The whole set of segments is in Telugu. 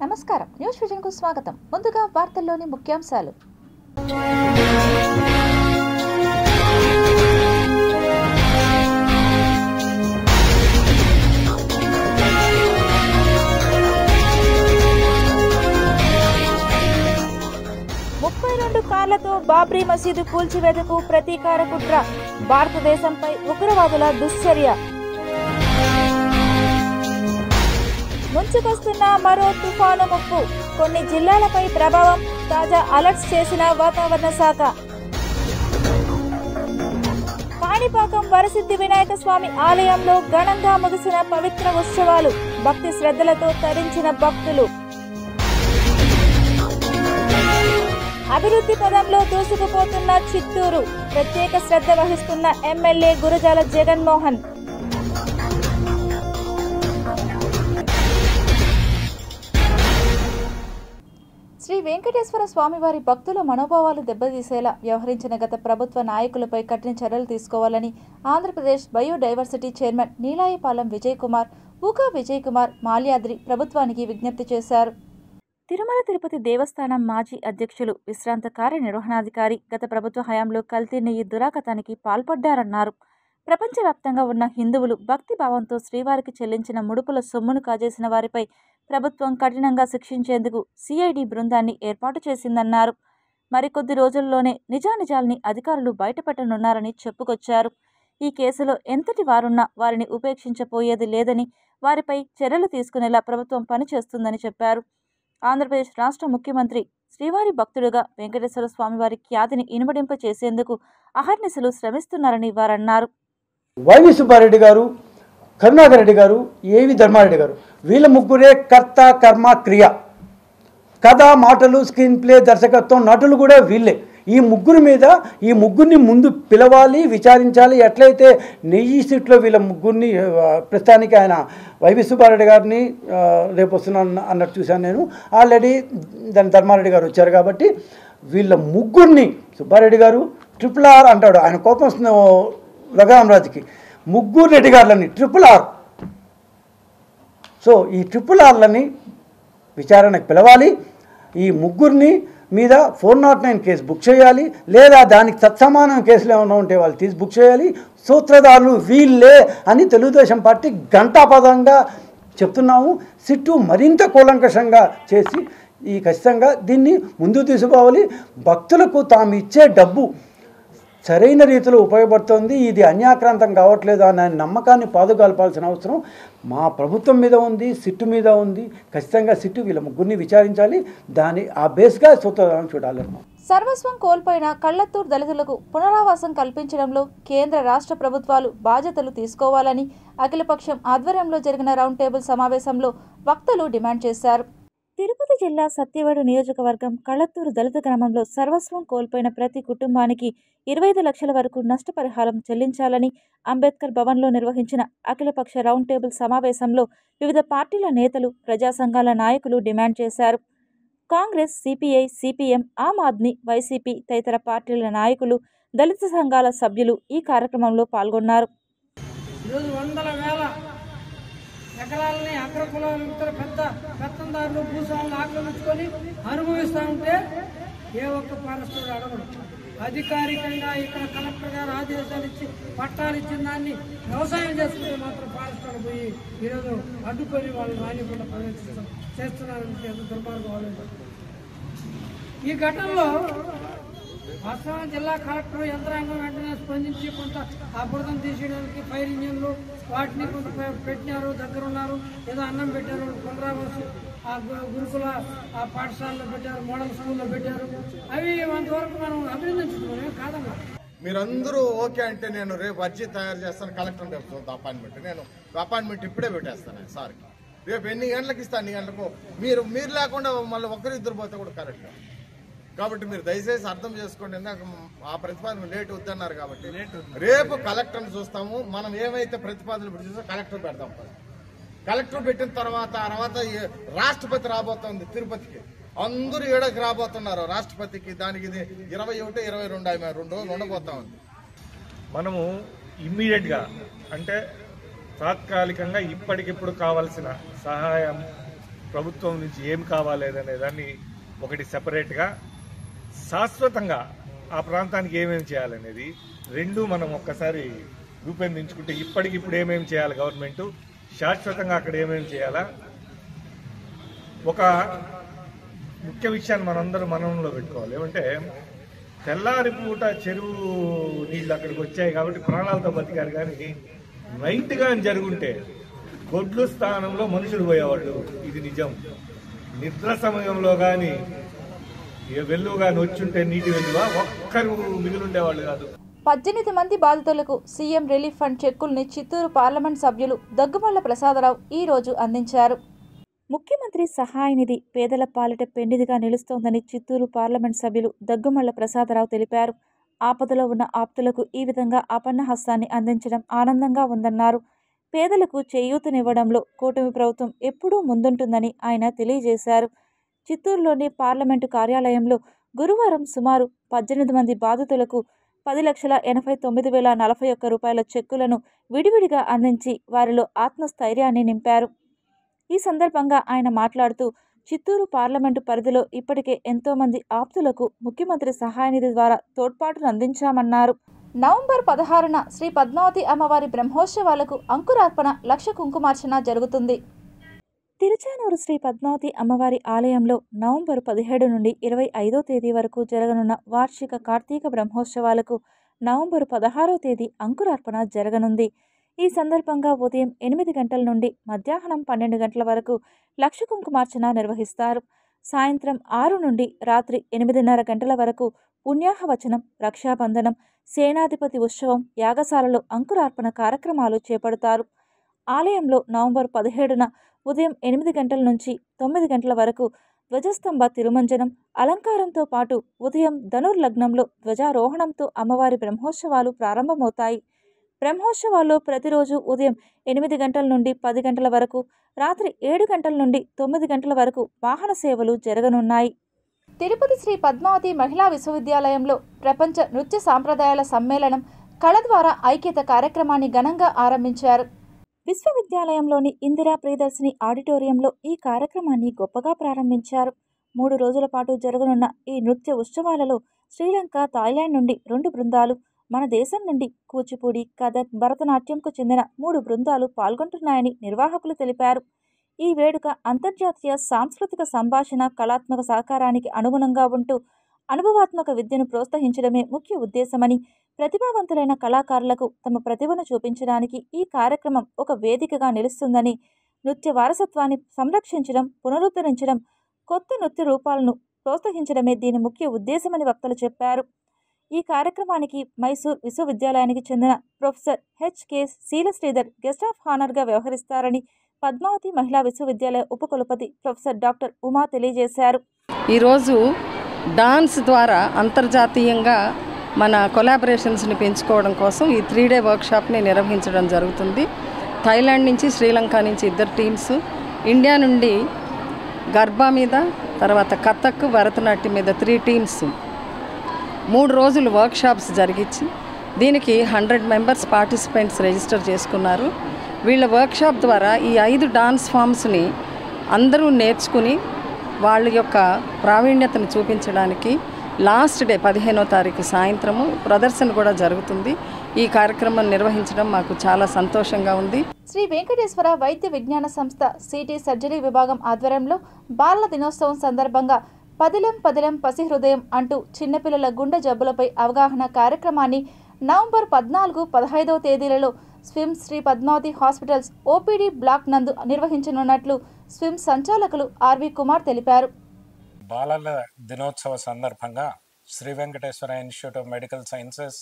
నమస్కారం, న్యూస్ విజన్ కు స్వాగతం. ముందుగా వార్తల్లోని ముఖ్యాంశాలు. కార్లతో బాబ్రీ మసీదు కూల్చివేతకు ప్రతీకార కుట్ర, భారతదేశంపై ఉగ్రవాదుల దుశ్చర్య. ముంచుకొస్తున్న మరో తుఫాను ముప్పు, కొన్ని జిల్లాలపై ప్రభావం, తాజా అలర్ట్స్ చేసిన వాతావరణ శాఖ. కాణిపాకం వరసిద్ధి వినాయక స్వామి ఆలయంలో ఘనంగా ముగిసిన పవిత్ర ఉత్సవాలు, భక్తి శ్రద్ధలతో తరించిన భక్తులు. అభివృద్ధి పదంలో దూసుకుపోతున్న చిత్తూరు, ప్రత్యేక శ్రద్ధ వహిస్తున్న ఎమ్మెల్యే గురజాల జగన్మోహన్. శ్రీ వెంకటేశ్వర స్వామివారి భక్తుల మనోభావాలు దెబ్బతీసేలా వ్యవహరించిన గత ప్రభుత్వ నాయకులపై కఠిన చర్యలు తీసుకోవాలని ఆంధ్రప్రదేశ్ బయోడైవర్సిటీ చైర్మన్ నీలాయపాలెం విజయ్ కుమార్, ఊకా విజయ్ కుమార్ మాల్యాద్రి ప్రభుత్వానికి విజ్ఞప్తి చేశారు. తిరుమల తిరుపతి దేవస్థానం మాజీ అధ్యక్షులు, విశ్రాంత కార్యనిర్వహణాధికారి గత ప్రభుత్వ హయాంలో కల్తీ నెయ్యి దురాగతానికి పాల్పడ్డారన్నారు. ప్రపంచవ్యాప్తంగా ఉన్న హిందువులు భక్తి భావంతో శ్రీవారికి చెల్లించిన ముడుపుల సొమ్మును కాజేసిన వారిపై ప్రభుత్వం కఠినంగా శిక్షించేందుకు సిఐడి బృందాన్ని ఏర్పాటు చేసిందన్నారు. మరికొద్ది రోజుల్లోనే నిజానిజాల్ని అధికారులు బయటపెట్టనున్నారని చెప్పుకొచ్చారు. ఈ కేసులో ఎంతటి వారున్నా వారిని ఉపేక్షించపోయేది లేదని, వారిపై చర్యలు తీసుకునేలా ప్రభుత్వం పనిచేస్తుందని చెప్పారు. ఆంధ్రప్రదేశ్ రాష్ట్ర ముఖ్యమంత్రి శ్రీవారి భక్తుడుగా వెంకటేశ్వర స్వామివారి ఖ్యాతిని ఇనుమడింప చేసేందుకు అహర్నిశలు శ్రమిస్తున్నారని వారన్నారు. వైవి సుబ్బారెడ్డి గారు, కరుణాకర్ రెడ్డి గారు, ఏవి ధర్మారెడ్డి గారు, వీళ్ళ ముగ్గురే కర్త కర్మ క్రియ, కథ, మాటలు, స్క్రీన్ ప్లే, దర్శకత్వం, నటులు కూడా వీళ్ళే. ఈ ముగ్గురిని ముందు పిలవాలి, విచారించాలి. ఎట్లయితే నెయ్యి సీట్లో వీళ్ళ ముగ్గురిని ప్రస్తుతానికి ఆయన వైవి సుబ్బారెడ్డి గారిని రేపు వస్తున్నాను అన్నట్టు చూశాను నేను. ఆల్రెడీ దాని ధర్మారెడ్డి గారు వచ్చారు కాబట్టి వీళ్ళ ముగ్గురిని, సుబ్బారెడ్డి గారు RRR అంటాడు, ఆయన కోపం వస్తుంది రఘురామరాజుకి, ముగ్గురు రెడ్డి గారులని RRR. సో ఈ RRRలని విచారణకు పిలవాలి. ఈ ముగ్గురిని మీద 409 కేసు బుక్ చేయాలి, లేదా దానికి తత్సమానం కేసులు ఏమైనా ఉంటే వాళ్ళు తీసి బుక్ చేయాలి. సూత్రధారులు వీళ్ళే అని తెలుగుదేశం పార్టీ ఘంటాపదంగా చెప్తున్నాము. సిట్టు మరింత కూలంకషంగా చేసి ఖచ్చితంగా దీన్ని ముందుకు తీసుకోవాలి. భక్తులకు తాము ఇచ్చే డబ్బు సరైన రీతిలో ఉపయోగపడుతుంది, ఇది అన్యాక్రాంతం కావట్లేదు అనే నమ్మకాన్ని పాదుగాల్పాల్సిన అవసరం మా ప్రభుత్వం మీద ఉంది, సిట్టు మీద ఉంది. ఖచ్చితంగా సిట్టు వీళ్ళ ముగ్గురిని విచారించాలి, ఆ బేస్గా సూత్రధారం చూడాలి. సర్వస్వం కోల్పోయిన కళ్ళత్తూరు దళితులకు పునరావాసం కల్పించడంలో కేంద్ర రాష్ట్ర ప్రభుత్వాలు బాధ్యతలు తీసుకోవాలని అఖిలపక్షం ఆధ్వర్యంలో జరిగిన రౌండ్ టేబుల్ సమావేశంలో వక్తలు డిమాండ్ చేశారు. తిరుపతి జిల్లా సత్యవేడు నియోజకవర్గం కళ్ళత్తూరు దళిత గ్రామంలో సర్వస్వం కోల్పోయిన ప్రతి కుటుంబానికి 25 లక్షల వరకు నష్టపరిహారం చెల్లించాలని అంబేద్కర్ భవన్లో నిర్వహించిన అఖిలపక్ష రౌండ్ టేబుల్ సమావేశంలో వివిధ పార్టీల నేతలు, ప్రజా సంఘాల నాయకులు డిమాండ్ చేశారు. Congress, CPI, CPM, Aam Aadmi, YCP తదితర పార్టీల నాయకులు, దళిత సంఘాల సభ్యులు ఈ కార్యక్రమంలో పాల్గొన్నారు. ఎకరాలని అగ్రకులాలు పెద్ద పెత్తందారులు భూస్వాములు ఆక్రమించుకొని అనుభవిస్తూ ఉంటే ఏ ఒక్క ఫారెస్టర్ అడగడు. అధికారికంగా ఇక్కడ కలెక్టర్ గారు ఆదేశాలు ఇచ్చి పట్టాలు ఇచ్చిన దాన్ని వ్యవసాయం చేసుకుంటే మాత్రం ఫారెస్టర్ పోయి ఈరోజు అడ్డుకొని వాళ్ళు రానికుండా చేస్తున్నారంటే ఎంత దుర్మార్గం అవ్వలేదు. ఈ ఘటనలో వాస్తవం జిల్లా కలెక్టర్ యంత్రాంగం వెంటనే స్పందించి కొంత ఆ బురదం తీసేయడానికి ఫైర్ ఇంజిన్లు వాటిని కొంత పెట్టినారు, దగ్గర ఉన్నారు, ఏదో అన్నం పెట్టారు, పునరావాసం ఆ గురుకుల ఆ పాఠశాలలో పెట్టారు, మోడల్ స్కూల్లో పెట్టారు. అవి అంతవరకు మనం అభినందించుకున్నాం కాదన్నా. మీరందరూ ఓకే అంటే నేను రేపు అర్జీ తయారు చేస్తాను, కలెక్టర్ రేపు అపాయింట్మెంట్. నేను అపాయింట్మెంట్ ఇప్పుడే పెట్టేస్తాను సార్కి. రేపు ఎన్ని గంటలకు ఇస్తాను, అన్ని గంటలకు మీరు లేకుండా మళ్ళీ ఒకరిద్దరు పోతే కూడా కరెక్ట్. కాబట్టి మీరు దయచేసి అర్థం చేసుకోండి. ఇందాక ఆ ప్రతిపాదన లేట్ వద్దన్నారు కాబట్టి రేపు కలెక్టర్ని చూస్తాము. మనం ఏమైతే ప్రతిపాదనలు చూస్తామో కలెక్టర్ పెడతాం. కలెక్టర్ పెట్టిన తర్వాత రాష్ట్రపతి రాబోతోంది తిరుపతికి. అందరూ ఏడకి రాబోతున్నారు రాష్ట్రపతికి. దానికి ఇది 21, 22 ఆమె 2 రోజులు ఉండబోతా ఉంది. మనము ఇమ్మీడియట్గా అంటే తాత్కాలికంగా ఇప్పటికిప్పుడు కావాల్సిన సహాయం ప్రభుత్వం నుంచి ఏం కావాలేదనే దాన్ని ఒకటి సెపరేట్గా, శాశ్వతంగా ఆ ప్రాంతానికి ఏమేమి చేయాలనేది రెండు మనం ఒక్కసారి రూపొందించుకుంటే ఇప్పటికిప్పుడు ఏమేమి చేయాలి గవర్నమెంట్, శాశ్వతంగా అక్కడ ఏమేమి చేయాలా, ఒక ముఖ్య విషయాన్ని మనందరం మనంలో పెట్టుకోవాలి. ఏమంటే తెల్లారి పూట చెరువు నీళ్ళు అక్కడికి వచ్చాయి కాబట్టి ప్రాణాలతో బతికారు, కానీ నైట్గా జరుగుంటే గొడ్లు స్థానంలో మనుషులు పోయేవాళ్ళు. ఇది నిజం. నిద్ర సమయంలో కానీ వెల్లువ కానీ వచ్చుంటే నీటి వెల్లువ ఒక్కరు మిగిలిండేవాళ్ళు కాదు. 18 మంది బాధితులకు సీఎం రిలీఫ్ ఫండ్ చెక్కుల్ని చిత్తూరు పార్లమెంట్ సభ్యులు దగ్గుమళ్ల ప్రసాదరావు ఈ రోజు అందించారు. ముఖ్యమంత్రి సహాయ నిధి పేదల పాలిట పెన్నిదిగా నిలుస్తోందని చిత్తూరు పార్లమెంట్ సభ్యులు దగ్గుమళ్ల ప్రసాదరావు తెలిపారు. ఆపదలో ఉన్న ఆప్తులకు ఈ విధంగా ఆపన్న హస్తాన్ని అందించడం ఆనందంగా ఉందన్నారు. పేదలకు చేయూతనివ్వడంలో కూటమి ప్రభుత్వం ఎప్పుడూ ముందుంటుందని ఆయన తెలియజేశారు. చిత్తూరులోని పార్లమెంటు కార్యాలయంలో గురువారం సుమారు 18 మంది బాధితులకు 10,89,041 రూపాయల చెక్కులను విడివిడిగా అందించి వారిలో ఆత్మస్థైర్యాన్ని నింపారు. ఈ సందర్భంగా ఆయన మాట్లాడుతూ చిత్తూరు పార్లమెంటు పరిధిలో ఇప్పటికే ఎంతోమంది ఆప్తులకు ముఖ్యమంత్రి సహాయనిధి ద్వారా తోడ్పాటును అందించామన్నారు. నవంబర్ 16న శ్రీ పద్మావతి అమ్మవారి బ్రహ్మోత్సవాలకు అంకురార్పణ, లక్ష కుంకుమార్చన జరుగుతుంది. తిరుచానూరు శ్రీ పద్మావతి అమ్మవారి ఆలయంలో నవంబర్ 17 నుండి 25వ తేదీ వరకు జరగనున్న వార్షిక కార్తీక బ్రహ్మోత్సవాలకు నవంబర్ 16వ తేదీ అంకురార్పణ జరగనుంది. ఈ సందర్భంగా ఉదయం 8 గంటల నుండి మధ్యాహ్నం 12 గంటల వరకు లక్ష కుంకుమార్చన నిర్వహిస్తారు. సాయంత్రం 6 నుండి రాత్రి 8:30 గంటల వరకు పుణ్యాహవచనం, రక్షాబంధనం, సేనాధిపతి ఉత్సవం, యాగశాలలో అంకురార్పణ కార్యక్రమాలు చేపడతారు. ఆలయంలో నవంబర్ 17న ఉదయం 8 గంటల నుంచి 9 గంటల వరకు ధ్వజస్తంభ తిరుమంజనం, అలంకారంతో పాటు ఉదయం ధనుర్లగ్నంలో ధ్వజారోహణంతో అమ్మవారి బ్రహ్మోత్సవాలు ప్రారంభమవుతాయి. బ్రహ్మోత్సవాల్లో ప్రతిరోజు ఉదయం 8 గంటల నుండి 10 గంటల వరకు, రాత్రి 7 గంటల నుండి 9 గంటల వరకు వాహన సేవలు జరగనున్నాయి. తిరుపతి శ్రీ పద్మావతి మహిళా విశ్వవిద్యాలయంలో ప్రపంచ నృత్య సాంప్రదాయాల సమ్మేళనం కళ ద్వారా ఐక్యత కార్యక్రమాన్ని ఘనంగా ఆరంభించారు. విశ్వవిద్యాలయంలోని ఇందిరా ప్రియదర్శిని ఆడిటోరియంలో ఈ కార్యక్రమాన్ని గొప్పగా ప్రారంభించారు. 3 రోజుల పాటు జరగనున్న ఈ నృత్య ఉత్సవాలలో శ్రీలంక, థాయిలాండ్ నుండి 2 బృందాలు, మన దేశం నుండి కూచిపూడి, కథక్, భరతనాట్యంకు చెందిన 3 బృందాలు పాల్గొంటున్నాయని నిర్వాహకులు తెలిపారు. ఈ వేడుక అంతర్జాతీయ సాంస్కృతిక సంభాషణ, కళాత్మక సహకారానికి అనుగుణంగా ఉంటూ అనుభవాత్మక విద్యను ప్రోత్సహించడమే ముఖ్య ఉద్దేశమని, ప్రతిభావంతులైన కళాకారులకు తమ ప్రతిభను చూపించడానికి ఈ కార్యక్రమం ఒక వేదికగా నిలుస్తుందని, నృత్య వారసత్వాన్ని సంరక్షించడం, పునరుద్ధరించడం, కొత్త నృత్య రూపాలను ప్రోత్సహించడమే దీని ముఖ్య ఉద్దేశమని వక్తలు చెప్పారు. ఈ కార్యక్రమానికి మైసూర్ విశ్వవిద్యాలయానికి చెందిన professor HK Sheelasridhar guest of హానర్గా వ్యవహరిస్తారని పద్మావతి మహిళా విశ్వవిద్యాలయ ఉపకులపతి ప్రొఫెసర్ డాక్టర్ ఉమా తెలియజేశారు. ఈరోజు డాన్స్ ద్వారా అంతర్జాతీయంగా మన కొలాబరేషన్స్ని పెంచుకోవడం కోసం ఈ 3 డే వర్క్షాప్ని నిర్వహించడం జరుగుతుంది. థాయిలాండ్ నుంచి, శ్రీలంక నుంచి 2 టీమ్స్, ఇండియా నుండి గర్బా మీద, తర్వాత కథక్, భరతనాట్యం మీద 3 టీమ్స్ 3 రోజులు వర్క్షాప్స్ జరిగించి దీనికి 100 మెంబర్స్ పార్టిసిపెంట్స్ రిజిస్టర్ చేసుకున్నారు. వీళ్ళ వర్క్షాప్ ద్వారా ఈ 5 డాన్స్ ఫామ్స్ని అందరూ నేర్చుకుని వాళ్ళ యొక్క ప్రావీణ్యతను చూపించడానికి లాస్ట్ డే 15వ తారీఖు సాయంత్రము ప్రదర్శన కూడా జరుగుతుంది. ఈ కార్యక్రమం నిర్వహించడం మాకు చాలా సంతోషంగా ఉంది. శ్రీ వెంకటేశ్వర వైద్య విజ్ఞాన సంస్థ సిటీ సర్జరీ విభాగం ఆధ్వర్యంలో బాలల దినోత్సవం సందర్భంగా పదిలం పదిలం పసి హృదయం అంటూ చిన్నపిల్లల గుండె జబ్బులపై అవగాహన కార్యక్రమాన్ని నవంబర్ 14, 15వ తేదీలలో SVIMS Sri Padmavathi hospitals OPD block నందు నిర్వహించనున్నట్లు స్విమ్స్ సంచాలకులు ఆర్వి కుమార్ తెలిపారు. బాలల దినోత్సవ సందర్భంగా Sri Venkateswara institute of medical sciences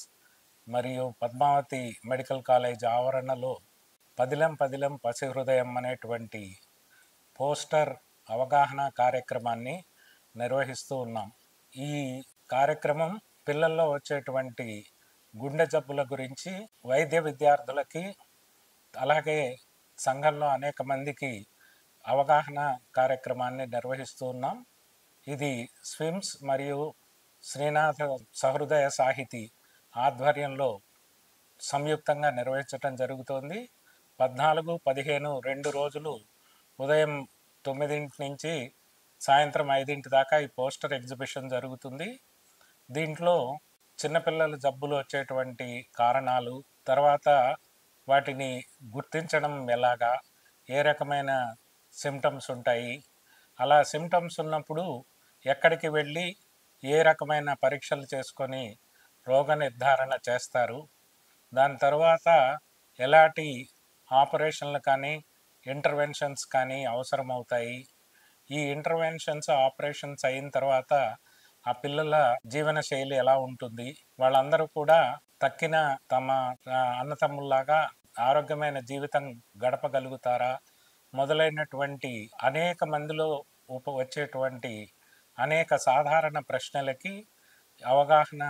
మరియు పద్మావతి మెడికల్ కాలేజ్ ఆవరణలో పదిలం పదిలం పసి హృదయం అనేటువంటి పోస్టర్ అవగాహన కార్యక్రమాన్ని నిర్వహిస్తూ ఉన్నాం. ఈ కార్యక్రమం పిల్లల్లో వచ్చేటువంటి గుండె జబ్బుల గురించి వైద్య విద్యార్థులకి, అలాగే సంఘంలో అనేక మందికి అవగాహన కార్యక్రమాన్ని నిర్వహిస్తూ ఉన్నాం. ఇది స్విమ్స్ మరియు శ్రీనాథ సహృదయ సాహితీ ఆధ్వర్యంలో సంయుక్తంగా నిర్వహించడం జరుగుతోంది. 14, 15 2 రోజులు ఉదయం 9 నుంచి సాయంత్రం 5 దాకా ఈ పోస్టర్ ఎగ్జిబిషన్ జరుగుతుంది. దీంట్లో చిన్నపిల్లల జబ్బులు వచ్చేటువంటి కారణాలు, తర్వాత వాటిని గుర్తించడం ఎలాగా, ఏ రకమైన సిమ్టమ్స్ ఉంటాయి, అలా సిమ్టమ్స్ ఉన్నప్పుడు ఎక్కడికి వెళ్ళి ఏ రకమైన పరీక్షలు చేసుకొని రోగ నిర్ధారణ చేస్తారు, దాని తర్వాత ఎలాంటి ఆపరేషన్లు కానీ ఇంటర్వెన్షన్స్ కానీ అవసరమవుతాయి, ఈ ఇంటర్వెన్షన్స్ ఆపరేషన్స్ అయిన తర్వాత ఆ పిల్లల జీవన శైలి ఎలా ఉంటుంది, వాళ్ళందరూ కూడా తక్కిన తమ అన్నతమ్ముల్లాగా ఆరోగ్యమైన జీవితం గడపగలుగుతారా, మొదలైనటువంటి అనేక మందిలో వచ్చేటువంటి అనేక సాధారణ ప్రశ్నలకి అవగాహన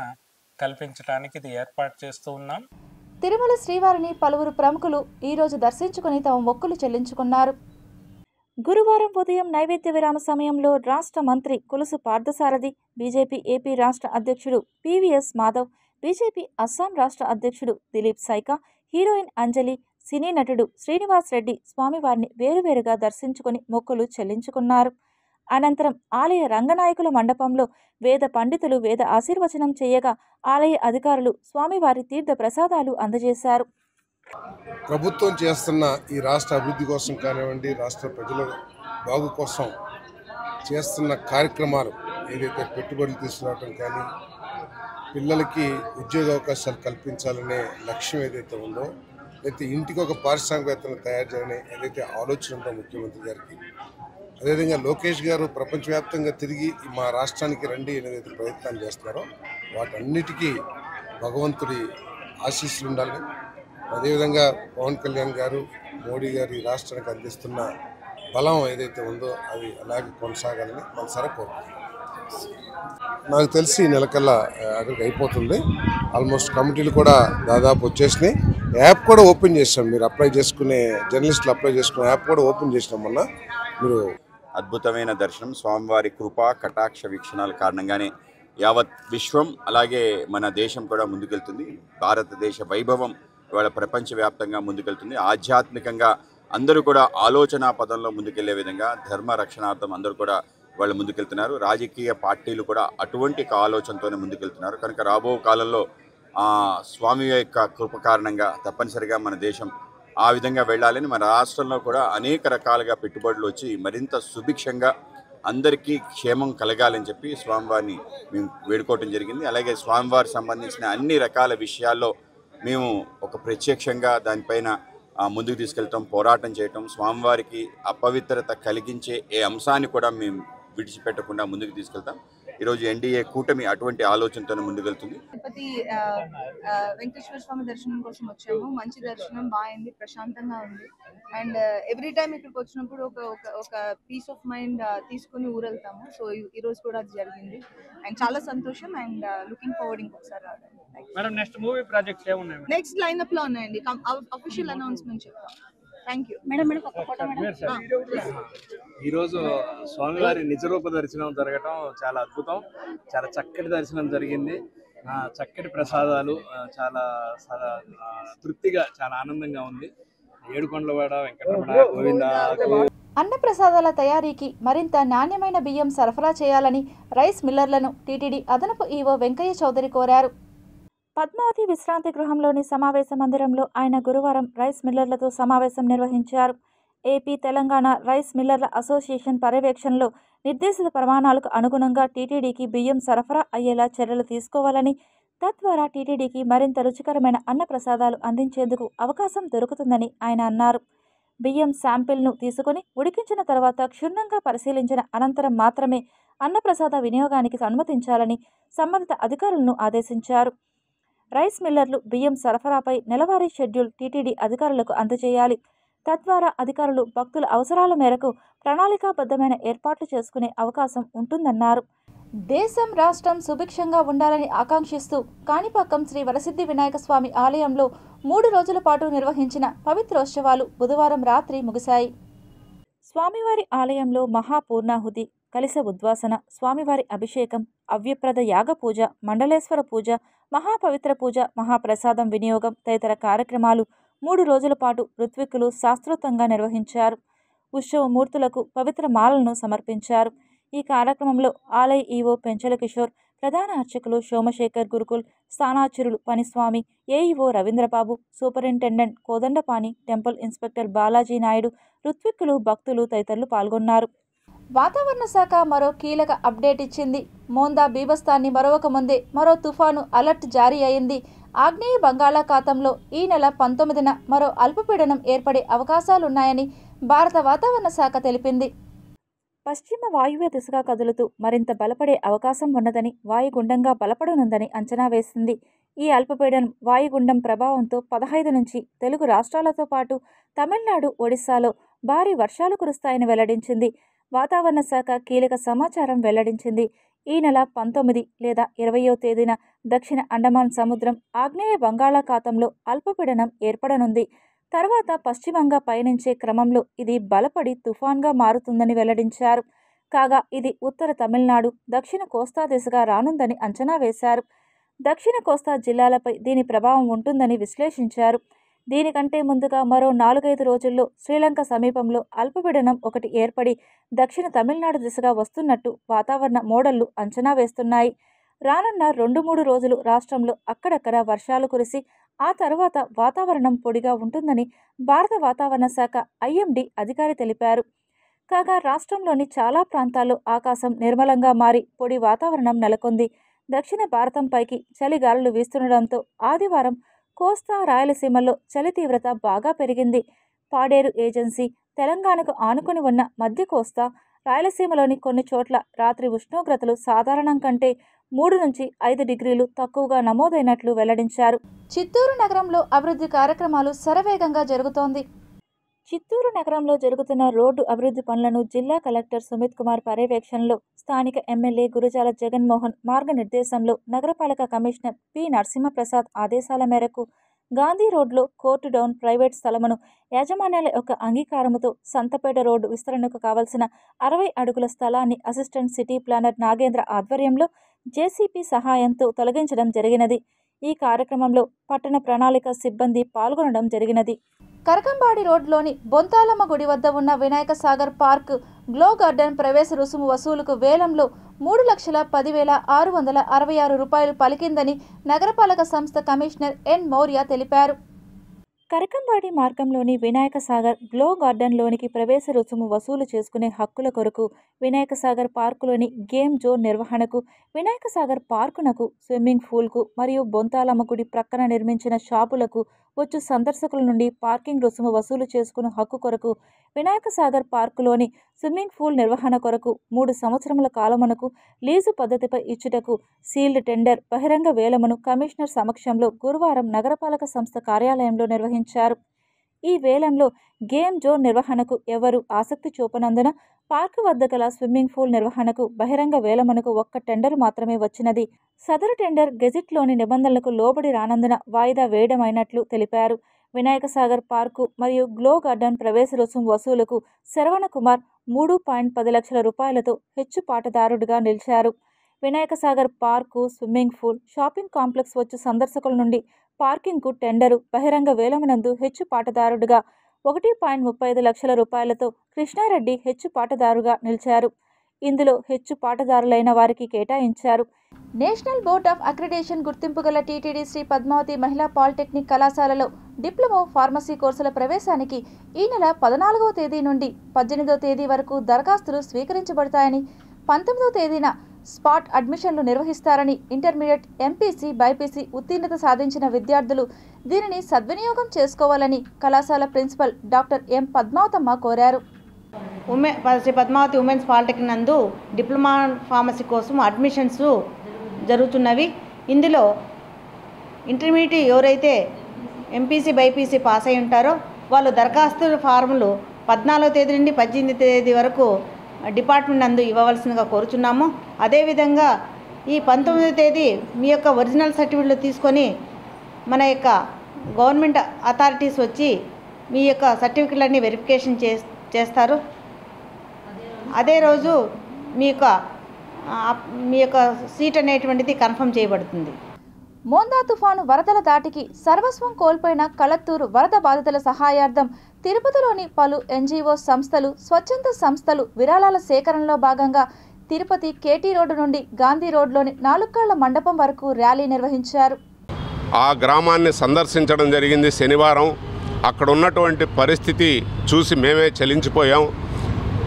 కల్పించడానికి ఇది ఏర్పాటు చేస్తూ ఉన్నాం. తిరుమల శ్రీవారిని పలువురు ప్రముఖులు ఈరోజు దర్శించుకుని తమ మొక్కులు చెల్లించుకున్నారు. గురువారం ఉదయం నైవేద్య విరామ సమయంలో రాష్ట్ర మంత్రి కులుసు పార్థసారథి, బీజేపీ ఏపీ రాష్ట్ర అధ్యక్షుడు పివిఎస్ మాధవ్, బీజేపీ అస్సాం రాష్ట్ర అధ్యక్షుడు దిలీప్ సైకా, హీరోయిన్ అంజలి, సినీ నటుడు శ్రీనివాస్ రెడ్డి స్వామివారిని వేరువేరుగా దర్శించుకుని మొక్కులు చెల్లించుకున్నారు. అనంతరం ఆలయ రంగనాయకుల మండపంలో వేద పండితులు వేద ఆశీర్వచనం చేయగా ఆలయ అధికారులు స్వామివారి తీర్థ ప్రసాదాలు అందజేశారు. ప్రభుత్వం చేస్తున్న ఈ రాష్ట్ర అభివృద్ధి కోసం కానివ్వండి, రాష్ట్ర ప్రజల బాగు కోసం చేస్తున్న కార్యక్రమాలు ఏదైతే పెట్టుబడులు తీసుకురావడం కానీ, పిల్లలకి ఉద్యోగ అవకాశాలు కల్పించాలనే లక్ష్యం ఏదైతే ఉందో, అయితే ఇంటికి ఒక పారిశ్రామికవేత్తను తయారు చేయాలనే ఏదైతే ఆలోచన ఉందో ముఖ్యమంత్రి గారికి, అదేవిధంగా లోకేష్ గారు ప్రపంచవ్యాప్తంగా తిరిగి మా రాష్ట్రానికి రండి ఏదైతే ప్రయత్నాలు చేస్తున్నారో వాటన్నిటికీ భగవంతుడి ఆశీస్సులు ఉండాలని, అదేవిధంగా పవన్ కళ్యాణ్ గారు, మోడీ గారు ఈ రాష్ట్రానికి అందిస్తున్న బలం ఏదైతే ఉందో అది అలాగే కొనసాగాలని మనసారా కోరుకుంటున్నాం. నాకు తెలిసి నెలకల్లా అక్కడికి అయిపోతుంది. ఆల్మోస్ట్ కమిటీలు కూడా దాదాపు వచ్చేసినాయి. యాప్ కూడా ఓపెన్ చేసాం. మీరు అప్లై చేసుకునే జర్నలిస్టులు అప్లై చేసుకునే యాప్ కూడా ఓపెన్ చేసినాం. మొన్న మీరు అద్భుతమైన దర్శనం, స్వామివారి కృపా కటాక్ష వీక్షణాల కారణంగానే యావత్ విశ్వం అలాగే మన దేశం కూడా ముందుకెళ్తుంది. భారతదేశ వైభవం ఇవాళ ప్రపంచవ్యాప్తంగా ముందుకెళ్తుంది. ఆధ్యాత్మికంగా అందరూ కూడా ఆలోచన పదంలో ముందుకెళ్లే విధంగా ధర్మ రక్షణార్థం అందరూ కూడా వాళ్ళు ముందుకెళ్తున్నారు. రాజకీయ పార్టీలు కూడా అటువంటి ఆలోచనతోనే ముందుకెళ్తున్నారు. కనుక రాబో కాలంలో స్వామి యొక్క కృప కారణంగా తప్పనిసరిగా మన దేశం ఆ విధంగా వెళ్ళాలని, మన రాష్ట్రంలో కూడా అనేక రకాలుగా పెట్టుబడులు వచ్చి మరింత సుభిక్షంగా అందరికీ క్షేమం కలగాలని చెప్పి స్వామివారిని మేము వేడుకోవటం జరిగింది. అలాగే స్వామివారికి సంబంధించిన అన్ని రకాల విషయాల్లో మేము ఒక ప్రత్యక్షంగా దానిపైన ముందుకు తీసుకెళ్తాం, పోరాటం చేయటం, స్వామివారికి అపవిత్రత కలిగించే ఏ అంశాన్ని కూడా మేము విడిచిపెట్టకుండా ముందుకు తీసుకెళ్తాం. ఈరోజు ఎన్డీఏ కూటమి అటువంటి ఆలోచనతో ముందుకెళ్తుంది. తిరుపతి వెంకటేశ్వర స్వామి దర్శనం కోసం వచ్చాము. మంచి దర్శనం, బాగుంది, ప్రశాంతంగా ఉంది. అండ్ ఎవ్రీ టైం ఇక్కడికి వచ్చినప్పుడు ఒక పీస్ ఆఫ్ మైండ్ తీసుకుని ఊరెళ్తాము. సో ఈ రోజు కూడా అది జరిగింది అండ్ చాలా సంతోషం అండ్ లుకింగ్ ఫార్వర్డ్ ఇంకొకసారి రావడానికి. మేడం, నెక్స్ట్ మూవీ ప్రాజెక్ట్స్ ఏమున్నాయి? నెక్స్ట్ లైనప్ లో ఉన్నాయండి, అఫీషియల్ అనౌన్స్మెంట్ చెప్తాం. థ్యాంక్ యూ ఈరోజు స్వామివారి నిజరూప దర్శనం జరగటం చాలా అద్భుతం. చాలా చక్కటి దర్శనం జరిగింది. చక్కటి ప్రసాదాలు, చాలా తృప్తిగా, చాలా ఆనందంగా ఉంది. ఏడుకొండలవాడ వెంకటరమణ గోవింద. అన్న ప్రసాదాల తయారీకి మరింత నాణ్యమైన బియ్యం సరఫరా చేయాలని రైస్ మిల్లర్లను టీటీడీ అదనపు ఈవో వెంకయ్య చౌదరి కోరారు. పద్మావతి విశ్రాంతి గృహంలోని సమావేశ మందిరంలో ఆయన గురువారం రైస్ మిల్లర్లతో సమావేశం నిర్వహించారు. ఏపీ తెలంగాణ రైస్ మిల్లర్ల అసోసియేషన్ పర్యవేక్షణలో నిర్దేశిత ప్రమాణాలకు అనుగుణంగా టీటీడీకి బియ్యం సరఫరా అయ్యేలా చర్యలు తీసుకోవాలని, తద్వారా టీటీడీకి మరింత రుచికరమైన అన్న ప్రసాదాలు అందించేందుకు అవకాశం దొరుకుతుందని ఆయన అన్నారు. బియ్యం శాంపిల్ను తీసుకుని ఉడికించిన తర్వాత క్షుణ్ణంగా పరిశీలించిన అనంతరం మాత్రమే అన్నప్రసాద వినియోగానికి అనుమతించాలని సంబంధిత అధికారులను ఆదేశించారు. రైస్ మిల్లర్లు బియ్యం సరఫరాపై నెలవారీ షెడ్యూల్ టీటీడీ అధికారులకు అందజేయాలి. తద్వారా అధికారులు భక్తుల అవసరాల మేరకు ప్రణాళికాబద్ధమైన ఏర్పాట్లు చేసుకునే అవకాశం ఉంటుందన్నారు. దేశం, రాష్ట్రం సుభిక్షంగా ఉండాలని ఆకాంక్షిస్తూ కాణిపాకం శ్రీ వరసిద్ధి వినాయక స్వామి ఆలయంలో 3 రోజుల పాటు నిర్వహించిన పవిత్రోత్సవాలు బుధవారం రాత్రి ముగిశాయి. స్వామివారి ఆలయంలో మహాపూర్ణాహుతి, కలిస ఉద్వాసన, స్వామివారి అభిషేకం, అవ్యప్రద యాగ పూజ, మండలేశ్వర పూజ, మహాపవిత్ర పూజ, మహాప్రసాదం వినియోగం తదితర కార్యక్రమాలు 3 రోజుల పాటు ఋత్విక్కులు శాస్త్రోక్తంగా నిర్వహించారు. ఉత్సవ మూర్తులకు పవిత్ర మాలలను సమర్పించారు. ఈ కార్యక్రమంలో ఆలయ ఈవో పెంచల కిషోర్, ప్రధాన అర్చకులు సోమశేఖర్ గురుకుల్, స్థానాచార్యులు Paniswami, AEO Ravindrababu, superintendent Kodandapani, temple inspector Balaji Naidu, ఋత్విక్కులు, భక్తులు తదితరులు పాల్గొన్నారు. వాతావరణ శాఖ మరో కీలక అప్డేట్ ఇచ్చింది. మోందా బీభత్సాన్ని మరొక ముందే మరో తుఫాను అలర్ట్ జారీ అయింది. ఆగ్నేయ బంగాళాఖాతంలో ఈ నెల 19న మరో అల్పపీడనం ఏర్పడే అవకాశాలున్నాయని భారత వాతావరణ శాఖ తెలిపింది. పశ్చిమ వాయువ్య దిశగా కదులుతూ మరింత బలపడే అవకాశం ఉన్నదని, వాయుగుండంగా బలపడనుందని అంచనా వేసింది. ఈ అల్పపీడనం వాయుగుండం ప్రభావంతో 15 నుంచి తెలుగు రాష్ట్రాలతో పాటు తమిళనాడు, ఒడిశాలో భారీ వర్షాలు కురుస్తాయని వెల్లడించింది. వాతావరణ శాఖ కీలక సమాచారం వెల్లడించింది. ఈ నెల 19 లేదా 20వ తేదీన దక్షిణ అండమాన్ సముద్రం, ఆగ్నేయ బంగాళాఖాతంలో అల్పపీడనం ఏర్పడనుంది. తర్వాత పశ్చిమంగా పయనించే క్రమంలో ఇది బలపడి తుఫాన్గా మారుతుందని వెల్లడించారు. కాగా ఇది ఉత్తర తమిళనాడు, దక్షిణ కోస్తా దిశగా రానుందని అంచనా వేశారు. దక్షిణ కోస్తా జిల్లాలపై దీని ప్రభావం ఉంటుందని విశ్లేషించారు. దీనికంటే ముందుగా మరో 4-5 రోజుల్లో శ్రీలంక సమీపంలో అల్పపీడనం ఒకటి ఏర్పడి దక్షిణ తమిళనాడు దిశగా వస్తున్నట్టు వాతావరణ మోడళ్లు అంచనా వేస్తున్నాయి. రానున్న 2-3 రోజులు రాష్ట్రంలో అక్కడక్కడ వర్షాలు కురిసి ఆ తర్వాత వాతావరణం పొడిగా ఉంటుందని భారత వాతావరణ శాఖ ఐఎండీ అధికారి తెలిపారు. కాగా రాష్ట్రంలోని చాలా ప్రాంతాల్లో ఆకాశం నిర్మలంగా మారి పొడి వాతావరణం నెలకొంది. దక్షిణ భారతంపైకి చలిగాలులు వీస్తుండటంతో ఆదివారం కోస్తా, రాయలసీమల్లో చలి తీవ్రత బాగా పెరిగింది. పాడేరు ఏజెన్సీ, తెలంగాణకు ఆనుకొని ఉన్న మధ్య కోస్తా, రాయలసీమలోని కొన్ని చోట్ల రాత్రి ఉష్ణోగ్రతలు సాధారణం కంటే 3 నుంచి 5 డిగ్రీలు తక్కువగా నమోదైనట్లు వెల్లడించారు. చిత్తూరు నగరంలో అభివృద్ధి కార్యక్రమాలు శరవేగంగా జరుగుతోంది. చిత్తూరు నగరంలో జరుగుతున్న రోడ్డు అభివృద్ధి పనులను జిల్లా కలెక్టర్ సుమిత్ కుమార్ పర్యవేక్షణలో, స్థానిక ఎమ్మెల్యే గురజాల జగన్మోహన్ మార్గనిర్దేశంలో, నగరపాలక కమిషనర్ పి నరసింహప్రసాద్ ఆదేశాల మేరకు గాంధీ రోడ్లో కోర్టు డౌన్ ప్రైవేట్ స్థలమును యాజమాన్యాల యొక్క అంగీకారముతో సంతపేట రోడ్డు విస్తరణకు కావలసిన 60 అడుగుల స్థలాన్ని అసిస్టెంట్ సిటీ ప్లానర్ నాగేంద్ర ఆధ్వర్యంలో జేసీపీ సహాయంతో తొలగించడం జరిగినది. ఈ కార్యక్రమంలో పట్టణ ప్రణాళిక సిబ్బంది పాల్గొనడం జరిగినది. కరకంబాడి రోడ్లోని బొంతాలమ్మ గుడి వద్ద ఉన్న Vinayaka Sagar park glow garden ప్రవేశ రుసుము వసూలుకు వేలంలో 3,10,666 రూపాయలు పలికిందని నగరపాలక సంస్థ కమిషనర్ ఎన్ మౌర్య తెలిపారు. కరకంబాడి మార్గంలోని వినాయక సాగర్ గ్లో గార్డెన్లోనికి ప్రవేశ రుసుము వసూలు చేసుకునే హక్కుల కొరకు వినాయక సాగర్ పార్కులోని గేమ్ జోన్ నిర్వహణకు, వినాయక సాగర్ పార్కునకు, స్విమ్మింగ్ పూల్కు మరియు బొంతాలమ్మ గుడి ప్రక్కన నిర్మించిన షాపులకు వచ్చు సందర్శకుల నుండి పార్కింగ్ రుసుము వసూలు చేసుకునే హక్కు కొరకు వినాయక సాగర్ పార్కులోని స్విమ్మింగ్ పూల్ నిర్వహణ కొరకు 3 సంవత్సరముల కాలమునకు లీజు పద్ధతిపై ఇచ్చుటకు సీల్డ్ టెండర్ బహిరంగ వేలమును కమిషనర్ సమక్షంలో గురువారం నగరపాలక సంస్థ కార్యాలయంలో నిర్వహించారు. ఈ వేలంలో గేమ్ జోన్ నిర్వహణకు ఎవరు ఆసక్తి చూపనందున పార్కు వద్ద గల స్విమ్మింగ్ పూల్ నిర్వహణకు బహిరంగ వేలమునకు 1 టెండర్ మాత్రమే వచ్చినది. సదరు టెండర్ గెజిట్లోని నిబంధనలకు లోబడి రానందున వాయిదా వేయడమైనట్లు తెలిపారు. వినాయక సాగర్ పార్కు మరియు గ్లో గార్డెన్ ప్రవేశ రుసుము వసూలుకు శరవణ కుమార్ 3.10 లక్షల రూపాయలతో హెచ్చు పాటదారుడిగా నిలిచారు. Vinayaka Sagar park, swimming pool, shopping complex వచ్చు సందర్శకుల నుండి పార్కింగ్కు టెండరు బహిరంగ వేలమునందు హెచ్చు పాటదారుడిగా 1.35 లక్షల రూపాయలతో కృష్ణారెడ్డి హెచ్చు పాటదారుగా నిలిచారు. ఇందులో హెచ్చు పాటదారులైన వారికి కేటాయించారు. నేషనల్ బోర్డ్ ఆఫ్ అక్రిడేషన్ గుర్తింపు గల టీటీడీ శ్రీ పద్మావతి మహిళా పాలిటెక్నిక్ కళాశాలలో డిప్లొమా ఫార్మసీ కోర్సుల ప్రవేశానికి ఈ నెల 14వ తేదీ నుండి 18వ తేదీ వరకు దరఖాస్తులు స్వీకరించబడతాయని, 19వ తేదీన స్పాట్ అడ్మిషన్లు నిర్వహిస్తారని ఇంటర్మీడియట్, ఎంపీసీ, బైపీసీ ఉత్తీర్ణత సాధించిన విద్యార్థులు దీనిని సద్వినియోగం చేసుకోవాలని కళాశాల ప్రిన్సిపల్ డాక్టర్ ఎం పద్మావతమ్మ కోరారు. శ్రీ పద్మావతి ఉమెన్స్ పాలిటెక్నిక్ నందు డిప్లొమా ఫార్మసీ కోసం అడ్మిషన్స్ జరుగుతున్నవి. ఇందులో ఇంటర్మీడియట్ ఎవరైతే ఎంపీసీ, బైపీసీ పాస్ అయి ఉంటారో వాళ్ళు దరఖాస్తు ఫార్ములు 14వ తేదీ నుండి 18వ తేదీ వరకు డిపార్ట్మెంట్ నందు ఇవ్వవలసిందిగా కోరుచున్నాము. అదేవిధంగా ఈ 19వ తేదీ మీ యొక్క ఒరిజినల్ సర్టిఫికెట్లు తీసుకొని మన యొక్క గవర్నమెంట్ అథారిటీస్ వచ్చి మీ యొక్క సర్టిఫికెట్లన్నీ వెరిఫికేషన్ చేస్తారు. అదే రోజు మీ యొక్క సీట్ అనేటువంటిది కన్ఫర్మ్ చేయబడుతుంది. మోందా తుఫాను వరదల దాటికి సర్వస్వం కోల్పోయిన కలత్తూరు వరద బాధితుల సహాయార్థం తిరుపతిలోని పలు ఎన్జీఓ సంస్థలు, స్వచ్ఛంద సంస్థలు విరాళాల సేకరణలో భాగంగా తిరుపతి కేటీ రోడ్డు నుండి గాంధీ రోడ్లోని 4 కాళ్ల మండపం వరకు ర్యాలీ నిర్వహించారు. ఆ గ్రామాన్ని సందర్శించడం జరిగింది శనివారం. అక్కడ ఉన్నటువంటి పరిస్థితి చూసి మేమే చలించిపోయాం.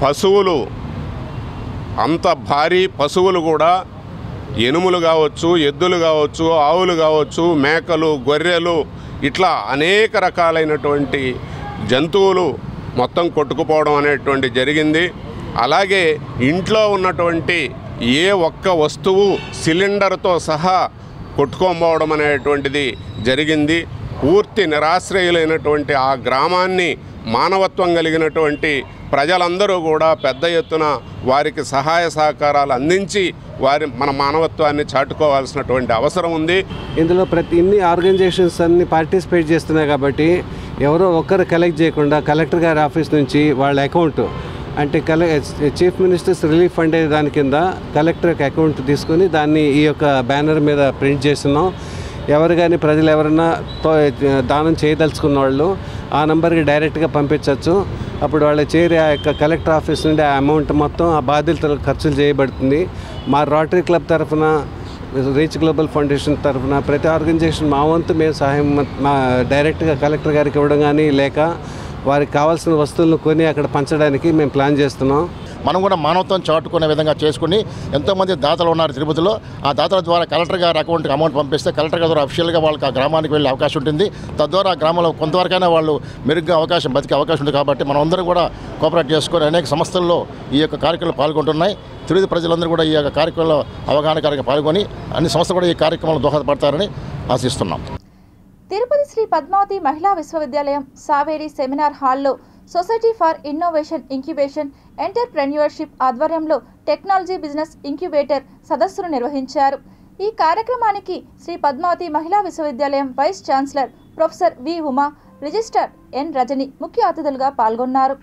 పశువులు, అంత భారీ పశువులు కూడా, ఎనుములు కావచ్చు, ఎద్దులు కావచ్చు, ఆవులు కావచ్చు, మేకలు, గొర్రెలు, ఇట్లా అనేక రకాలైనటువంటి జంతువులు మొత్తం కొట్టుకుపోవడం అనేటువంటి జరిగింది. అలాగే ఇంట్లో ఉన్నటువంటి ఏ ఒక్క వస్తువు సిలిండర్తో సహా కొట్టుకోపోవడం అనేటువంటిది జరిగింది. పూర్తి నిరాశ్రయులైనటువంటి ఆ గ్రామాన్ని మానవత్వం కలిగినటువంటి ప్రజలందరూ కూడా పెద్ద ఎత్తున వారికి సహాయ సహకారాలు అందించి మన మానవత్వాన్ని చాటుకోవాల్సినటువంటి అవసరం ఉంది. ఇందులో ఇన్ని ఆర్గనైజేషన్స్ అన్ని పార్టిసిపేట్ చేస్తున్నాయి కాబట్టి ఎవరో ఒక్కరు కలెక్ట్ చేయకుండా కలెక్టర్ గారి ఆఫీస్ నుంచి వాళ్ళ అకౌంట్ అంటే చీఫ్ మినిస్టర్స్ రిలీఫ్ ఫండ్ అనే దాని కింద కలెక్టర్ అకౌంట్ తీసుకొని దాన్ని ఈ యొక్క బ్యానర్ మీద ప్రింట్ చేస్తున్నాం. ఎవరు కానీ ప్రజలు ఎవరన్నా దానం చేయదలుచుకున్న వాళ్ళు ఆ నెంబర్కి డైరెక్ట్గా పంపించవచ్చు. అప్పుడు వాళ్ళ చేరి ఆ యొక్క కలెక్టర్ ఆఫీస్ నుండి ఆ అమౌంట్ మొత్తం ఆ బాధితులకు ఖర్చులు చేయబడుతుంది. మా రోటరీ క్లబ్ తరఫున, రీచ్ గ్లోబల్ ఫౌండేషన్ తరఫున ప్రతి ఆర్గనైజేషన్ మా వంతు మేము సహాయం డైరెక్ట్గా కలెక్టర్ గారికి ఇవ్వడం కానీ లేక వారికి కావాల్సిన వస్తువులను కొని అక్కడ పంచడానికి మేము ప్లాన్ చేస్తున్నాం. మనం కూడా మానవత్వం చాటుకునే విధంగా చేసుకుని ఎంతోమంది దాతలు ఉన్నారు తిరుపతిలో. ఆ దాతల ద్వారా కలెక్టర్ గారి అకౌంట్కి అమౌంట్ పంపిస్తే కలెక్టర్ గారి ద్వారా అఫీషియల్గా వాళ్ళకి ఆ గ్రామానికి వెళ్ళే అవకాశం ఉంటుంది. తద్వారా ఆ గ్రామంలో కొంతవరకైనా వాళ్ళు మెరుగ్గా బతికే అవకాశం ఉంది. కాబట్టి మనం అందరం కూడా కోఆపరేట్ చేసుకొని అనేక సంస్థల్లో ఈ యొక్క కార్యక్రమంలో పాల్గొంటున్నాయి. తిరుపతి ప్రజలందరూ కూడా ఈ యొక్క కార్యక్రమంలో అవగాహనకరంగా పాల్గొని అన్ని సంస్థలు కూడా ఈ కార్యక్రమంలో దోహదపడతారని ఆశిస్తున్నాం. తిరుపతి శ్రీ పద్మావతి మహిళా విశ్వవిద్యాలయం సావేరి సెమినార్ హాల్లో society for innovation incubation entrepreneurship ఆధ్వర్యంలో టెక్నాలజీ బిజినెస్ ఇంక్యుబేటర్ సదస్సును నిర్వహించారు. ఈ కార్యక్రమానికి శ్రీ పద్మావతి మహిళా విశ్వవిద్యాలయం vice chancellor professor V Uma, registrar N Rajani ముఖ్య అతిథులుగా పాల్గొన్నారు.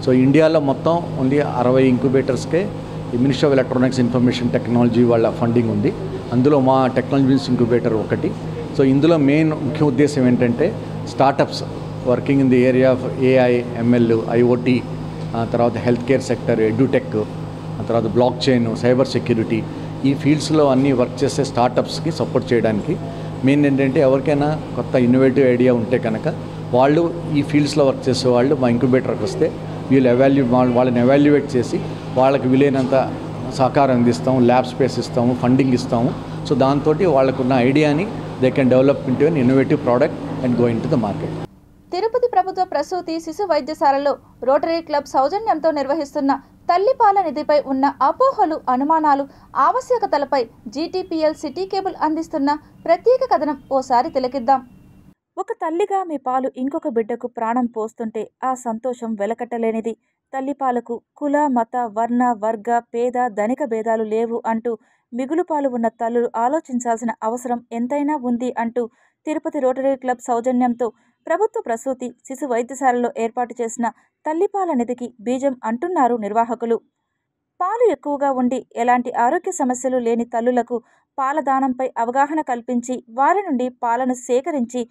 సో ఇండియాలో మొత్తం ఓన్లీ 60 ఇంక్యుబేటర్స్కే ఈ ministry of electronics information technology వాళ్ళ ఫండింగ్ ఉంది. అందులో మా టెక్నాలజీ బిజినెస్ ఇంక్యుబేటర్ ఒకటి. సో ఇందులో మెయిన్ ముఖ్య ఉద్దేశం ఏంటంటే startups working in the area of AI, ML, IoT, తర్వాత హెల్త్ కేర్ సెక్టర్, ఎడ్యుటెక్, తర్వాత బ్లాక్ చైన్, సైబర్ సెక్యూరిటీ, ఈ ఫీల్డ్స్లో అన్నీ వర్క్ చేసే స్టార్టప్స్కి సపోర్ట్ చేయడానికి మెయిన్ ఏంటంటే ఎవరికైనా కొత్త ఇన్నోవేటివ్ ఐడియా ఉంటే కనుక వాళ్ళు ఈ ఫీల్డ్స్లో వర్క్ చేసే వాళ్ళు మా ఇంక్యుబేటర్కి వస్తే వాళ్ళని ఎవాల్యుయేట్ చేసి వాళ్ళకి వీలైనంత సహకారం అందిస్తాము, ల్యాబ్ స్పేస్ ఇస్తాము, ఫండింగ్ ఇస్తాము. సో దాంతో వాళ్ళకున్న ఐడియాని they can develop into an innovative product and go into the market. Tirupati ప్రభుత్వ ప్రసూతి శిశు వైద్యశాలలో రోటరీ క్లబ్ సౌజన్యంతో నిర్వహిస్తున్న తల్లిపాల నిధిపై ఉన్న అపోహలు, అనుమానాలు, ఆవశ్యకతలపై జీటీపీఎల్ సిటీ కేబుల్ అందిస్తున్న ప్రత్యేక కథనం ఓసారి తిలకిద్దాం. ఒక తల్లిగా మీ పాలు ఇంకొక బిడ్డకు ప్రాణం పోస్తుంటే ఆ సంతోషం వెలకట్టలేనిది. తల్లిపాలకు కుల, మత, వర్ణ, వర్గ, పేద, ధనిక భేదాలు లేవు అంటూ మిగులు పాలు ఉన్న తల్లులు ఆలోచించాల్సిన అవసరం ఎంతైనా ఉంది అంటూ తిరుపతి రోటరీ క్లబ్ సౌజన్యంతో ప్రభుత్వ ప్రసూతి శిశు వైద్యశాలలో ఏర్పాటు చేసిన తల్లిపాల నిధికి బీజం అంటున్నారు నిర్వాహకులు. పాలు ఎక్కువగా ఉండి ఎలాంటి ఆరోగ్య సమస్యలు లేని తల్లులకు పాలదానంపై అవగాహన కల్పించి వారి నుండి పాలను సేకరించి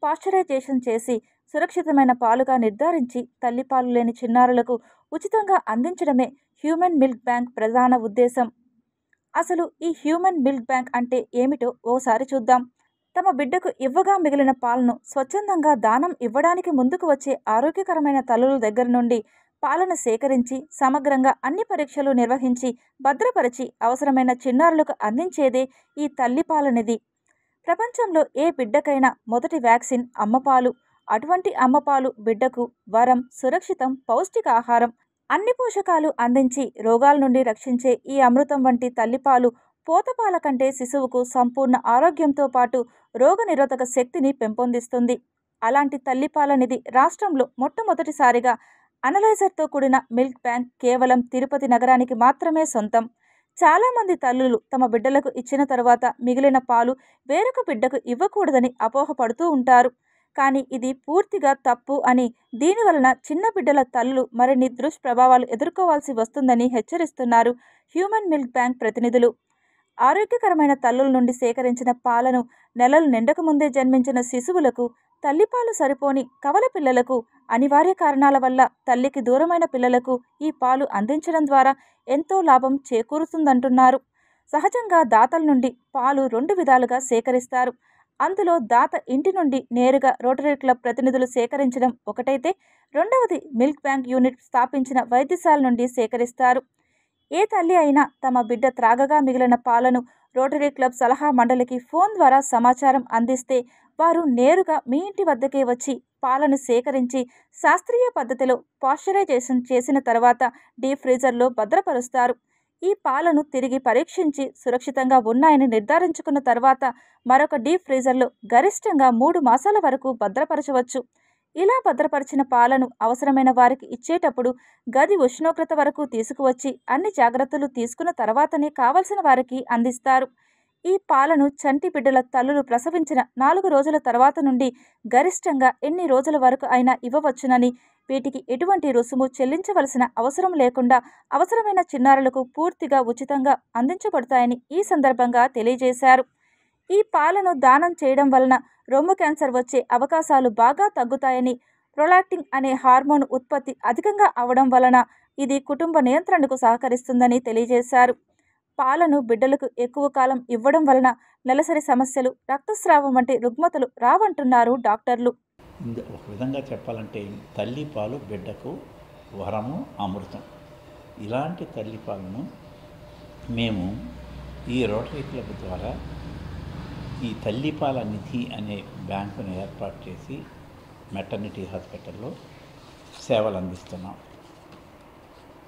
పాశ్చరైజేషన్ చేసి సురక్షితమైన పాలుగా నిర్ధారించి తల్లిపాలు లేని చిన్నారులకు ఉచితంగా అందించడమే హ్యూమన్ మిల్క్ బ్యాంక్ ప్రధాన ఉద్దేశం. అసలు ఈ హ్యూమన్ మిల్క్ బ్యాంక్ అంటే ఏమిటో ఓసారి చూద్దాం. తమ బిడ్డకు ఇవ్వగా మిగిలిన పాలను స్వచ్ఛందంగా దానం ఇవ్వడానికి ముందుకు వచ్చే ఆరోగ్యకరమైన తల్లుల దగ్గర నుండి పాలను సేకరించి సమగ్రంగా అన్ని పరీక్షలు నిర్వహించి భద్రపరిచి అవసరమైన చిన్నారులకు అందించేదే ఈ తల్లిపాల నిధి. ప్రపంచంలో ఏ బిడ్డకైనా మొదటి వ్యాక్సిన్ అమ్మపాలు. అటువంటి అమ్మపాలు బిడ్డకు వరం, సురక్షితం, పౌష్టికాహారం, అన్ని పోషకాలు అందించి రోగాల నుండి రక్షించే ఈ అమృతం వంటి తల్లిపాలు పోతపాల కంటే శిశువుకు సంపూర్ణ ఆరోగ్యంతో పాటు రోగనిరోధక శక్తిని పెంపొందిస్తుంది. అలాంటి తల్లిపాల నిధి రాష్ట్రంలో మొట్టమొదటిసారిగా అనలైజర్తో కూడిన మిల్క్ బ్యాంక్ కేవలం తిరుపతి నగరానికి మాత్రమే సొంతం. చాలామంది తల్లులు తమ బిడ్డలకు ఇచ్చిన తరువాత మిగిలిన పాలు వేరొక బిడ్డకు ఇవ్వకూడదని అపోహపడుతూ ఉంటారు. కానీ ఇది పూర్తిగా తప్పు అని, దీనివలన చిన్న బిడ్డల తల్లులు మరిన్ని దుష్ప్రభావాలు ఎదుర్కోవాల్సి వస్తుందని హెచ్చరిస్తున్నారు హ్యూమన్ మిల్క్ బ్యాంక్ ప్రతినిధులు. ఆరోగ్యకరమైన తల్లుల నుండి సేకరించిన పాలను నెలలు నిండకముందే జన్మించిన శిశువులకు, తల్లిపాలు సరిపోని కవల పిల్లలకు, అనివార్య కారణాల వల్ల తల్లికి దూరమైన పిల్లలకు ఈ పాలు అందించడం ద్వారా ఎంతో లాభం చేకూరుతుందంటున్నారు. సహజంగా దాతల నుండి పాలు 2 విధాలుగా సేకరిస్తారు. అందులో దాత ఇంటి నుండి నేరుగా రోటరీ క్లబ్ ప్రతినిధులు సేకరించడం ఒకటైతే, రెండవది మిల్క్ బ్యాంక్ యూనిట్ స్థాపించిన వైద్యశాల నుండి సేకరిస్తారు. ఏ తల్లి అయినా తమ బిడ్డ త్రాగగా మిగిలిన పాలను రోటరీ క్లబ్ సలహా మండలికి ఫోన్ ద్వారా సమాచారం అందిస్తే వారు నేరుగా మీ ఇంటి వద్దకే వచ్చి పాలను సేకరించి శాస్త్రీయ పద్ధతిలో పాశ్చరైజేషన్ చేసిన తర్వాత డీప్ ఫ్రీజర్లో భద్రపరుస్తారు. ఈ పాలను తిరిగి పరీక్షించి సురక్షితంగా ఉన్నాయని నిర్ధారించుకున్న తర్వాత మరొక డీప్ ఫ్రీజర్లో గరిష్టంగా 3 మాసాల వరకు భద్రపరచవచ్చు. ఇలా భద్రపరిచిన పాలను అవసరమైన వారికి ఇచ్చేటప్పుడు గది ఉష్ణోగ్రత వరకు తీసుకువచ్చి అన్ని జాగ్రత్తలు తీసుకున్న తర్వాతనే కావలసిన వారికి అందిస్తారు. ఈ పాలను చంటి బిడ్డల తల్లులు ప్రసవించిన 4 రోజుల తర్వాత నుండి గరిష్టంగా ఎన్ని రోజుల వరకు అయినా ఇవ్వవచ్చునని, వీటికి ఎటువంటి రుసుము చెల్లించవలసిన అవసరం లేకుండా అవసరమైన చిన్నారులకు పూర్తిగా ఉచితంగా అందించబడతాయని ఈ సందర్భంగా తెలియజేశారు. ఈ పాలను దానం చేయడం వలన రొమ్ము క్యాన్సర్ వచ్చే అవకాశాలు బాగా తగ్గుతాయని, ప్రొలాక్టిన్ అనే హార్మోన్ ఉత్పత్తి అధికంగా అవడం వలన ఇది కుటుంబ నియంత్రణకు సహకరిస్తుందని తెలియజేశారు. పాలను బిడ్డలకు ఎక్కువ కాలం ఇవ్వడం వలన నెలసరి సమస్యలు, రక్తస్రావం వంటి రుగ్మతలు రావంటున్నారు డాక్టర్లు. ఒక విధంగా చెప్పాలంటే తల్లి పాలు బిడ్డకు వరము, అమృతం. ఇలాంటి తల్లి పాలను మేము ఈ రోటరీ క్లబ్ ద్వారా ఈ తల్లిపాల నిధి అనే బ్యాంకును ఏర్పాటు చేసి మెటర్నిటీ హాస్పిటల్లో సేవలు అందిస్తున్నాం.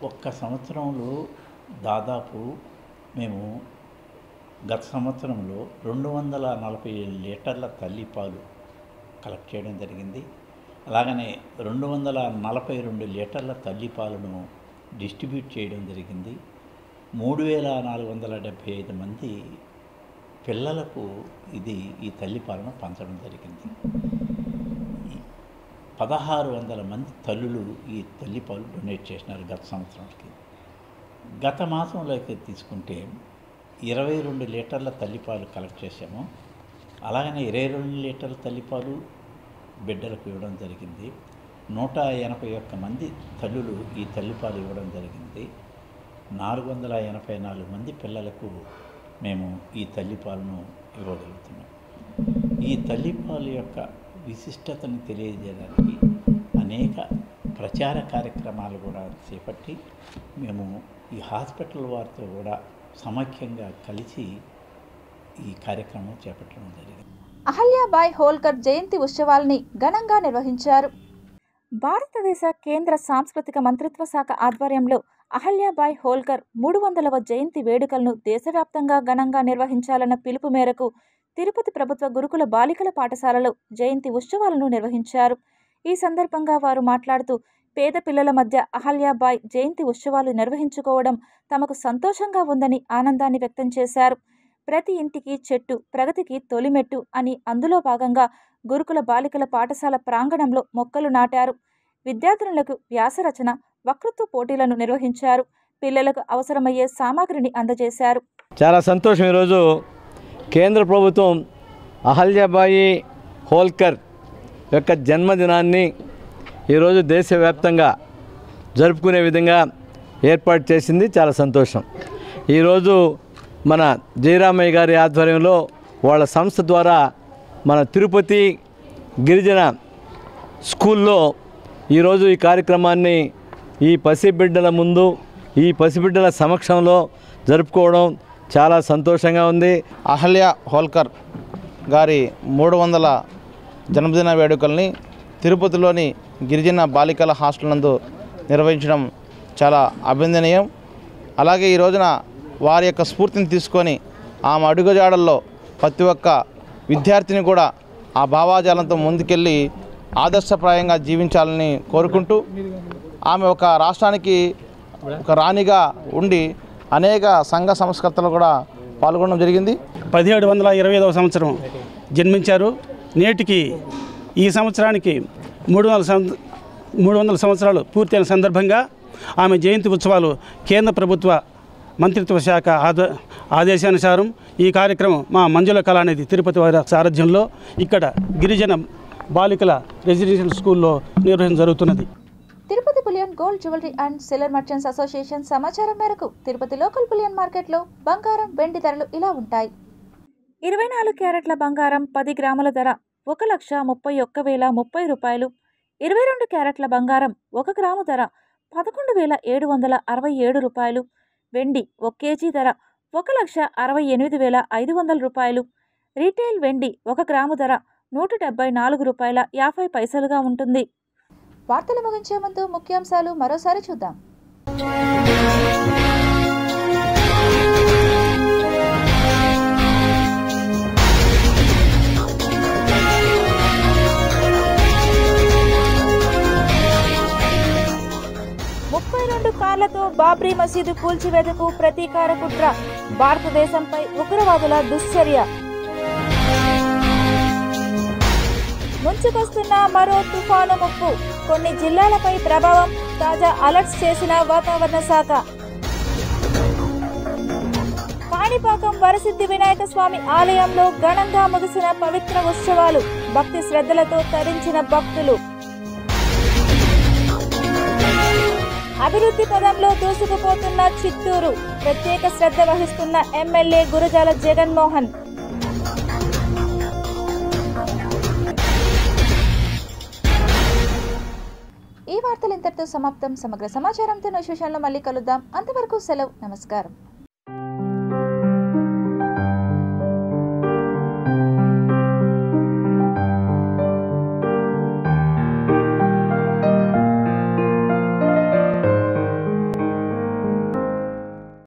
ఒక్క సంవత్సరంలో దాదాపు మేము గత సంవత్సరంలో 247 లీటర్ల తల్లిపాలు కలెక్ట్ చేయడం జరిగింది. అలాగనే 242 లీటర్ల తల్లిపాలను డిస్ట్రిబ్యూట్ చేయడం జరిగింది. 3475 మంది పిల్లలకు ఈ తల్లిపాలను పంచడం జరిగింది. 1600 మంది తల్లులు ఈ తల్లిపాలు డొనేట్ చేసినారు గత సంవత్సరానికి. గత మాసంలోకి తీసుకుంటే 22 లీటర్ల తల్లిపాలు కలెక్ట్ చేసాము. అలాగనే 22 లీటర్ల తల్లిపాలు బిడ్డలకు ఇవ్వడం జరిగింది. 181 మంది తల్లులు ఈ తల్లిపాలు ఇవ్వడం జరిగింది. 484 మంది పిల్లలకు మేము ఈ తల్లిపాలను ఇవ్వగలుగుతున్నాం. ఈ తల్లిపాలు యొక్క విశిష్టతను తెలియజేయడానికి అనేక ప్రచార కార్యక్రమాలు కూడా చేపట్టి మేము ఈ హాస్పిటల్ వారితో కూడా సమైక్యంగా కలిసి ఈ కార్యక్రమం చేపట్టడం జరిగింది. అహల్యాబాయ్ హోల్కర్ జయంతి ఉత్సవాల్ని ఘనంగా నిర్వహించారు. భారతదేశ కేంద్ర సాంస్కృతిక మంత్రిత్వ శాఖ ఆధ్వర్యంలో అహల్యాబాయ్ హోల్కర్ 300వ జయంతి వేడుకలను దేశవ్యాప్తంగా ఘనంగా నిర్వహించాలన్న పిలుపు మేరకు తిరుపతి ప్రభుత్వ గురుకుల బాలికల పాఠశాలలో జయంతి ఉత్సవాలను నిర్వహించారు. ఈ సందర్భంగా వారు మాట్లాడుతూ, పేద పిల్లల మధ్య అహల్యాబాయ్ జయంతి ఉత్సవాలు నిర్వహించుకోవడం తమకు సంతోషంగా ఉందని ఆనందాన్ని వ్యక్తం చేశారు. ప్రతి ఇంటికి చెట్టు, ప్రగతికి తొలిమెట్టు అని అందులో భాగంగా గురుకుల బాలికల పాఠశాల ప్రాంగణంలో మొక్కలు నాటారు. విద్యార్థినులకు వ్యాసరచన, వక్తృత్వ పోటీలను నిర్వహించారు. పిల్లలకు అవసరమయ్యే సామాగ్రిని అందజేశారు. చాలా సంతోషం. ఈరోజు కేంద్ర ప్రభుత్వం అహల్యాబాయి హోల్కర్ యొక్క జన్మదినాన్ని ఈరోజు దేశవ్యాప్తంగా జరుపుకునే విధంగా ఏర్పాటు చేసింది. చాలా సంతోషం. ఈరోజు మన జయరామయ్య గారి ఆధ్వర్యంలో వాళ్ళ సంస్థ ద్వారా మన తిరుపతి గిరిజన స్కూల్లో ఈరోజు ఈ కార్యక్రమాన్ని ఈ పసిబిడ్డల ముందు, ఈ పసిబిడ్డల సమక్షంలో జరుపుకోవడం చాలా సంతోషంగా ఉంది. అహల్య హోల్కర్ గారి 300వ జన్మదిన వేడుకల్ని తిరుపతిలోని గిరిజన బాలికల హాస్టల్ నందు నిర్వహించడం చాలా అభినందనీయం. అలాగే ఈ రోజున వారి యొక్క స్ఫూర్తిని తీసుకొని ఆమె అడుగుజాడల్లో ప్రతి ఒక్క విద్యార్థిని కూడా ఆ భావాజాలంతో ముందుకెళ్ళి ఆదర్శప్రాయంగా జీవించాలని కోరుకుంటూ, ఆమె ఒక రాష్ట్రానికి ఒక రాణిగా ఉండి అనేక సంఘ సంస్కర్తలు కూడా పాల్గొనడం జరిగింది. 1725వ సంవత్సరం జన్మించారు. నేటికి ఈ సంవత్సరానికి 300 సంవత్సరాలు పూర్తయిన సందర్భంగా ఆమె జయంతి ఉత్సవాలు కేంద్ర ప్రభుత్వ మంత్రిత్వ శాఖ ఆదేశానుసారం ఈ కార్యక్రమం మా మంజుల కళానిధి తిరుపతి వారి సారథ్యంలో ఇక్కడ గిరిజన బాలికల రెసిడెన్షియల్ స్కూల్లో నిర్వహించడం జరుగుతున్నది. Tirupati bullion gold jewellery and silver merchants association సమాచారం మేరకు తిరుపతి లోకల్ బులియన్ మార్కెట్లో బంగారం వెండి ధరలు ఇలా ఉంటాయి. 24 క్యారెట్ల బంగారం 10 గ్రాముల ధర 1,31,030 రూపాయలు. 22 క్యారెట్ల బంగారం 1 గ్రాము ధర 11,767 రూపాయలు. వెండి 1 కేజీ ధర 1,68,500 రూపాయలు. రీటైల్ వెండి 1 గ్రాము ధర 174 రూపాయల 50 పైసలుగా ఉంటుంది. వార్తలు ముగించే ముందు ముఖ్యాంశాలు మరోసారి చూద్దాం. కార్లతో బాబ్రీ మసీదు కూల్చివేతకు ప్రతీకార కుట్ర. భారతదేశంపై ఉగ్రవాదుల దుశ్చర్య. ముంచుకొస్తున్న మరో తుఫాను ముప్పు. కొన్ని జిల్లాలపై ప్రభావం. తాజా అలర్ట్స్ చేసిన వాతావరణ శాఖ. కాణిపాకం వరసిద్ధి వినాయక స్వామి ఆలయంలో ఘనంగా ముగిసిన పవిత్ర ఉత్సవాలు. భక్తి శ్రద్ధలతో తరించిన భక్తులు. అభివృద్ధి పదంలో దూసుకుపోతున్న చిత్తూరు. ప్రత్యేక శ్రద్ధ వహిస్తున్న ఎమ్మెల్యే గురజాల జగన్మోహన్. ఈ వార్తలు ఇంతటితో సమాప్తం. సమగ్ర సమాచారంతో విశేషాల్లో మళ్ళీ కలుద్దాం. అంతవరకు సెలవు. నమస్కారం.